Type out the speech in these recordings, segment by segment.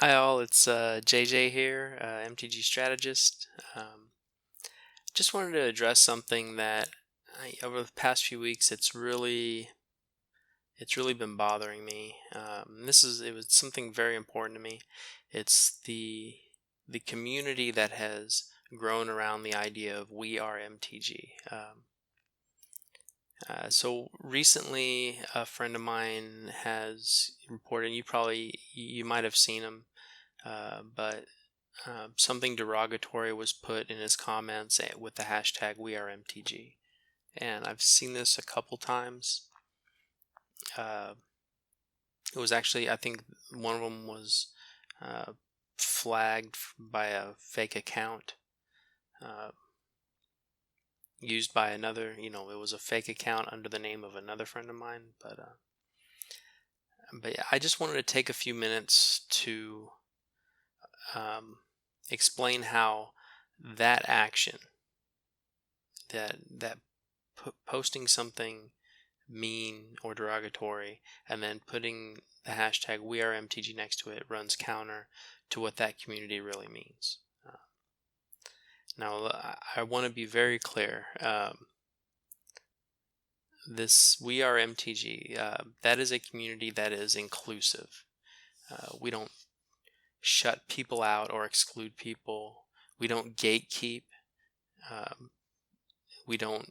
Hi all, it's JJ here, MTG strategist. Just wanted to address something that over the past few weeks it's really been bothering me. It was something very important to me. It's the community that has grown around the idea of WeAreMTG. So recently, a friend of mine has reported. You might have seen him, but something derogatory was put in his comments with the hashtag WeAreMTG, and I've seen this a couple times. It was actually, I think one of them was flagged by a fake account. Used by another, it was a fake account under the name of another friend of mine, but yeah, I just wanted to take a few minutes to explain how that action, that posting something mean or derogatory and then putting the hashtag WeAreMTG next to it, runs counter to what that community really means. Now, I want to be very clear. This WeAreMTG, that is a community that is inclusive. We don't shut people out or exclude people. We don't gatekeep. We don't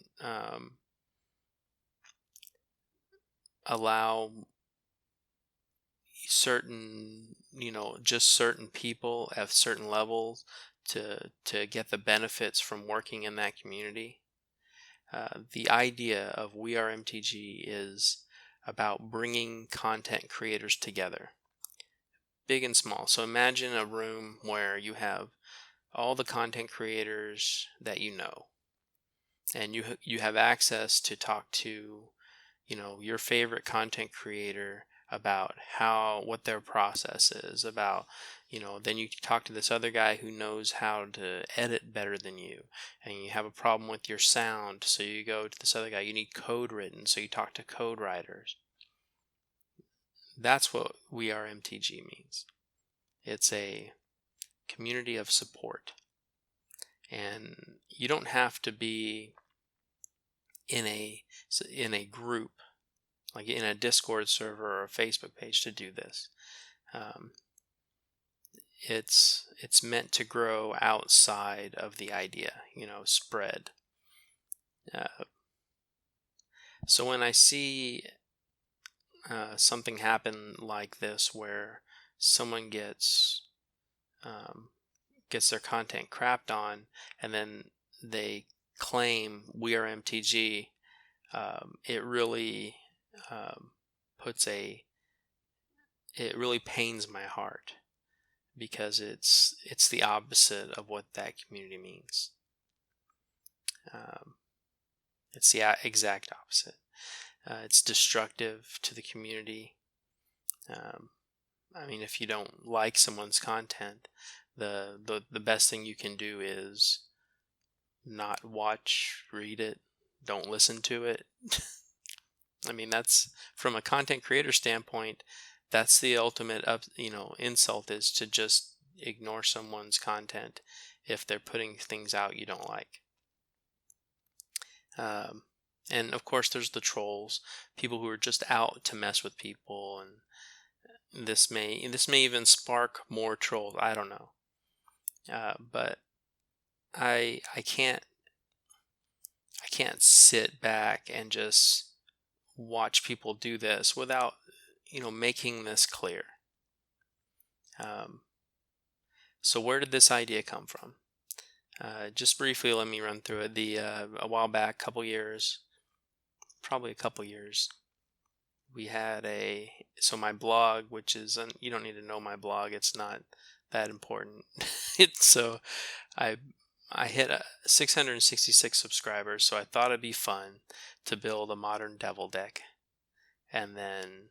allow certain, just certain people at certain levels to get the benefits from working in that community. The idea of WeAreMTG is about bringing content creators together, big and small. So imagine a room where you have all the content creators that you know, and you have access to talk to, your favorite content creator about what their process is about. Then you talk to this other guy who knows how to edit better than you, and you have a problem with your sound, so you go to this other guy. You need code written, so you talk to code writers. That's what WeAreMTG means. It's a community of support, and you don't have to be in a group, like in a Discord server or a Facebook page, to do this. It's meant to grow outside of the idea, spread. So when I see something happen like this, where someone gets their content crapped on, and then they claim WeAreMTG, it really it really pains my heart, because it's the opposite of what that community means. It's the exact opposite. It's destructive to the community. If you don't like someone's content, the best thing you can do is not watch, read it, don't listen to it. That's, from a content creator standpoint, that's the ultimate insult, is to just ignore someone's content if they're putting things out you don't like. And of course there's the trolls, people who are just out to mess with people, and this may even spark more trolls. I don't know. But I can't sit back and just watch people do this without making this clear. So where did this idea come from? Just briefly, let me run through it. A while back, probably a couple years, we had my blog, which is, you don't need to know my blog, it's not that important. I hit 666 subscribers, so I thought it'd be fun to build a modern devil deck. And then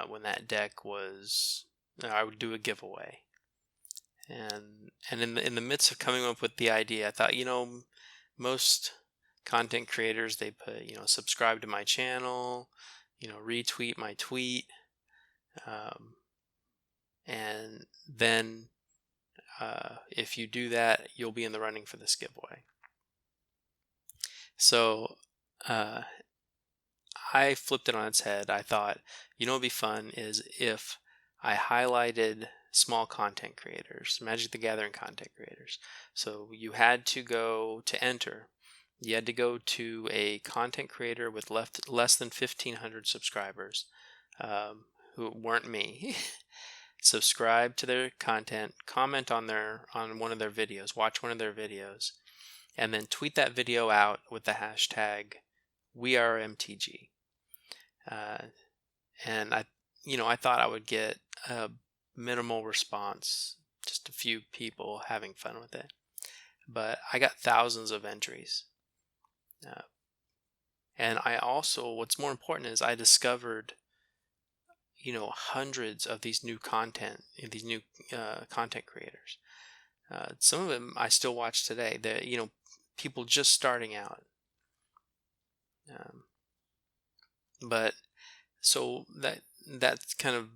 when that deck was, I would do a giveaway. And in the midst of coming up with the idea, I thought, most content creators, they put, subscribe to my channel, retweet my tweet, and then if you do that, you'll be in the running for this giveaway. So I flipped it on its head. I thought, you know, what'd be fun is if I highlighted small content creators, Magic the Gathering content creators. So you had to go to enter. You had to go to a content creator with less than 1,500 subscribers, who weren't me. Subscribe to their content, comment on one of their videos, watch one of their videos, and then tweet that video out with the hashtag WeAreMTG. And I thought I would get a minimal response, just a few people having fun with it. But I got thousands of entries. And I also, what's more important is I discovered, hundreds of these new content creators. Some of them I still watch today. People just starting out. But so that's kind of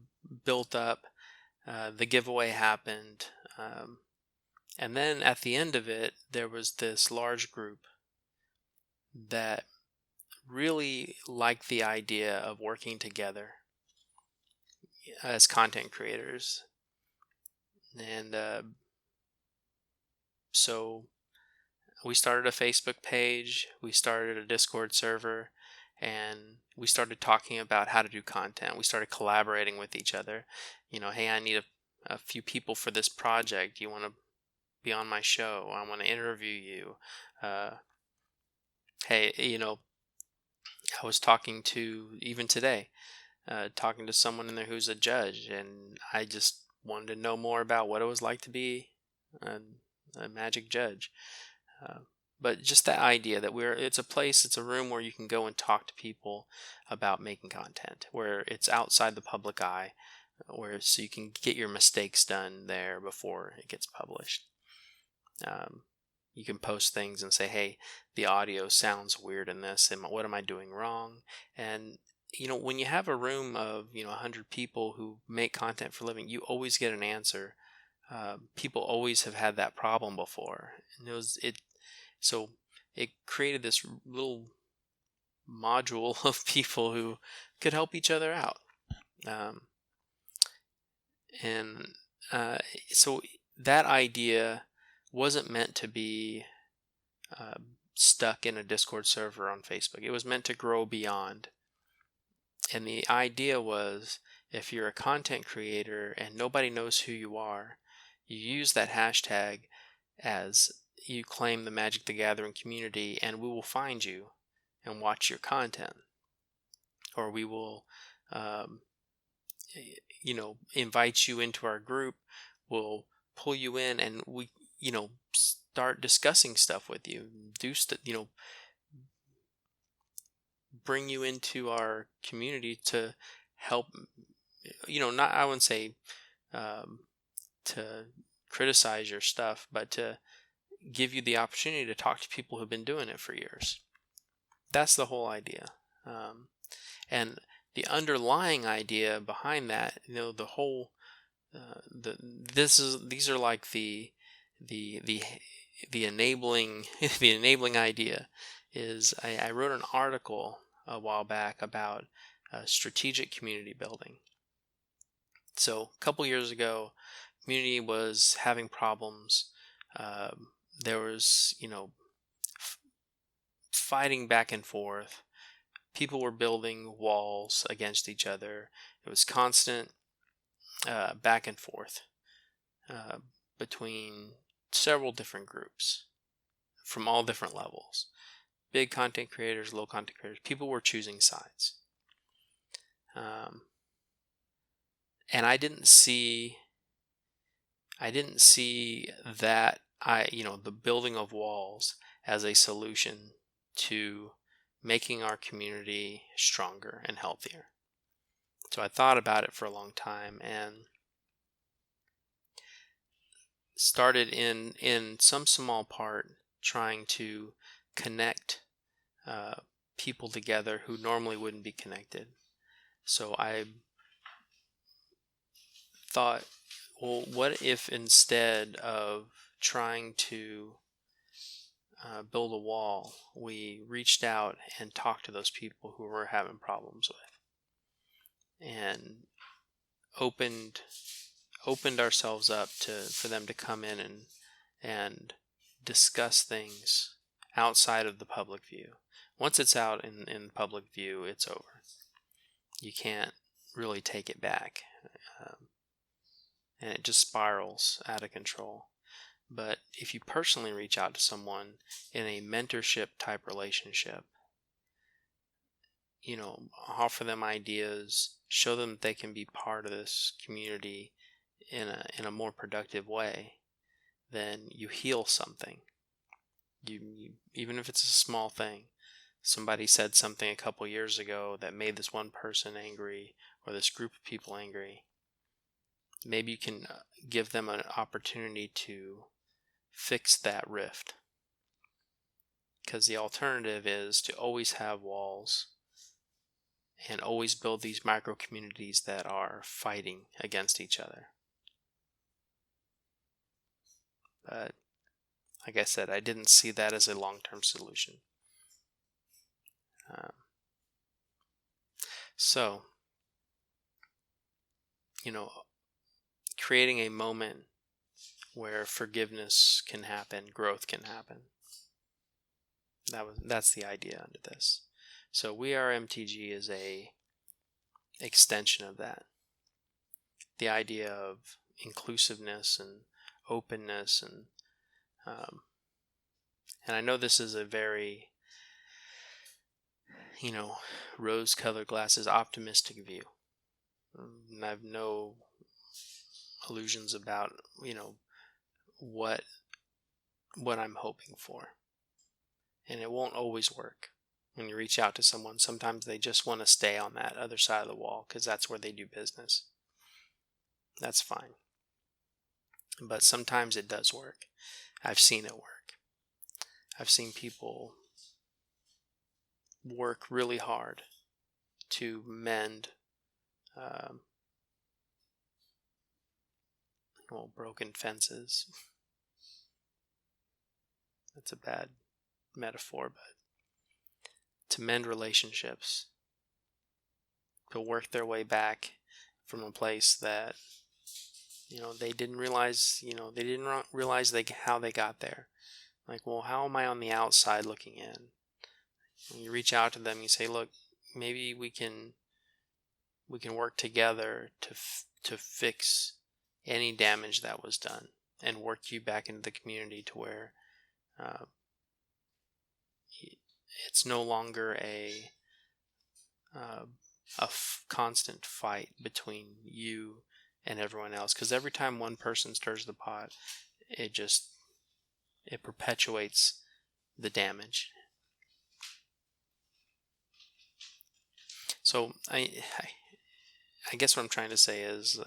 built up. The giveaway happened, and then at the end of it, there was this large group that really liked the idea of working together as content creators, and so we started a Facebook page, we started a Discord server, and we started talking about how to do content. We started collaborating with each other. Hey, I need a few people for this project. You want to be on my show? I want to interview you. Hey, I was talking to, even today, talking to someone in there who's a judge, and I just wanted to know more about what it was like to be a Magic judge. But just that idea that it's a room where you can go and talk to people about making content, where it's outside the public eye, so you can get your mistakes done there before it gets published. You can post things and say, hey, the audio sounds weird in this, and what am I doing wrong? And when you have a room of 100 people who make content for a living, you always get an answer. People always have had that problem before, and so it created this little module of people who could help each other out. So that idea wasn't meant to be stuck in a Discord server on Facebook. It was meant to grow beyond. And the idea was, if you're a content creator and nobody knows who you are, you use that hashtag as you claim the Magic the Gathering community, and we will find you and watch your content. Or we will invite you into our group. We'll pull you in, and we start discussing stuff with you, bring you into our community to help, I wouldn't say to criticize your stuff, but to give you the opportunity to talk to people who've been doing it for years. That's the whole idea. And the underlying idea behind that, the whole, these are like the enabling, the enabling idea is I wrote an article a while back about strategic community building. So a couple years ago, community was having problems. There was, fighting back and forth. People were building walls against each other. It was constant back and forth between several different groups from all different levels. Big content creators, low content creators. People were choosing sides. And I didn't see that the building of walls as a solution to making our community stronger and healthier. So I thought about it for a long time and started in some small part trying to connect people together who normally wouldn't be connected. So I thought, well, what if instead of trying to build a wall, we reached out and talked to those people who we're having problems with, and opened ourselves up for them to come in and discuss things outside of the public view. Once it's out in public view, it's over. You can't really take it back, and it just spirals out of control. But if you personally reach out to someone in a mentorship type relationship, offer them ideas, show them that they can be part of this community in a more productive way, then you heal something. You even if it's a small thing. Somebody said something a couple years ago that made this one person angry, or this group of people angry. Maybe you can give them an opportunity to fix that rift. Because the alternative is to always have walls and always build these micro communities that are fighting against each other. But like I said, I didn't see that as a long-term solution. So, creating a moment where forgiveness can happen, growth can happen. That's the idea under this. So WeAreMTG is a extension of that. The idea of inclusiveness and openness, and I know this is a very rose-colored glasses optimistic view. I have no illusions about what I'm hoping for, and it won't always work. When you reach out to someone, sometimes they just want to stay on that other side of the wall because that's where they do business. That's fine, but sometimes it does work. I've seen it work. I've seen people work really hard to mend broken fences. That's a bad metaphor, but to mend relationships, to work their way back from a place that they didn't realize how they got there. Like, well, how am I on the outside looking in? When you reach out to them, you say, look, maybe we can work together to fix any damage that was done and work you back into the community to where it's no longer a constant fight between you and everyone else. Because every time one person stirs the pot, it perpetuates the damage. So I guess what I'm trying to say is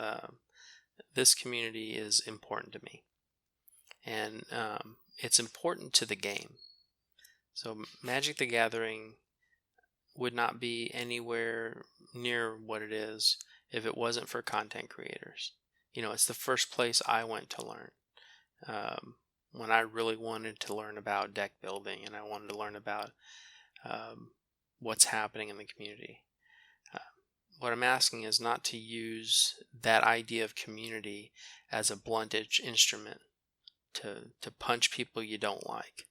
this community is important to me, and it's important to the game. So Magic the Gathering would not be anywhere near what it is if it wasn't for content creators. It's the first place I went to learn. When I really wanted to learn about deck building, and I wanted to learn about what's happening in the community. What I'm asking is not to use that idea of community as a blunt instrument to punch people you don't like.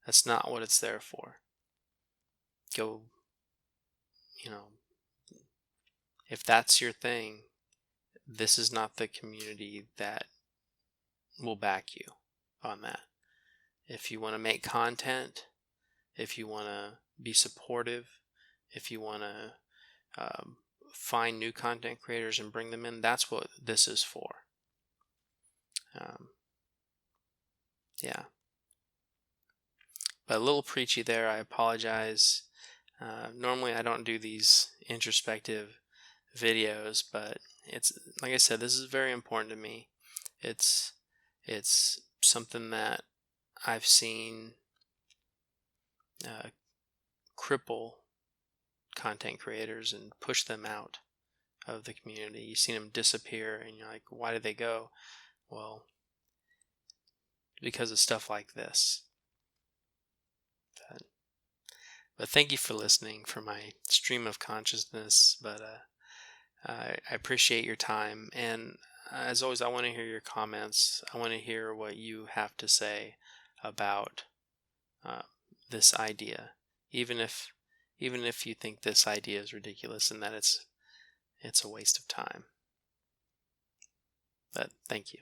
That's not what it's there for. Go, if that's your thing, this is not the community that will back you on that. If you want to make content, if you want to be supportive, if you want to find new content creators and bring them in, that's what this is for. Yeah. But a little preachy there, I apologize. Normally I don't do these introspective videos, but it's, like I said, this is very important to me. It's something that I've seen cripple content creators and push them out of the community. You've seen them disappear, and you're like, why did they go? Well, because of stuff like this. But thank you for listening for my stream of consciousness. But I appreciate your time, and as always, I want to hear your comments. I want to hear what you have to say about uh, this idea, even if you think this idea is ridiculous and that it's a waste of time. But thank you.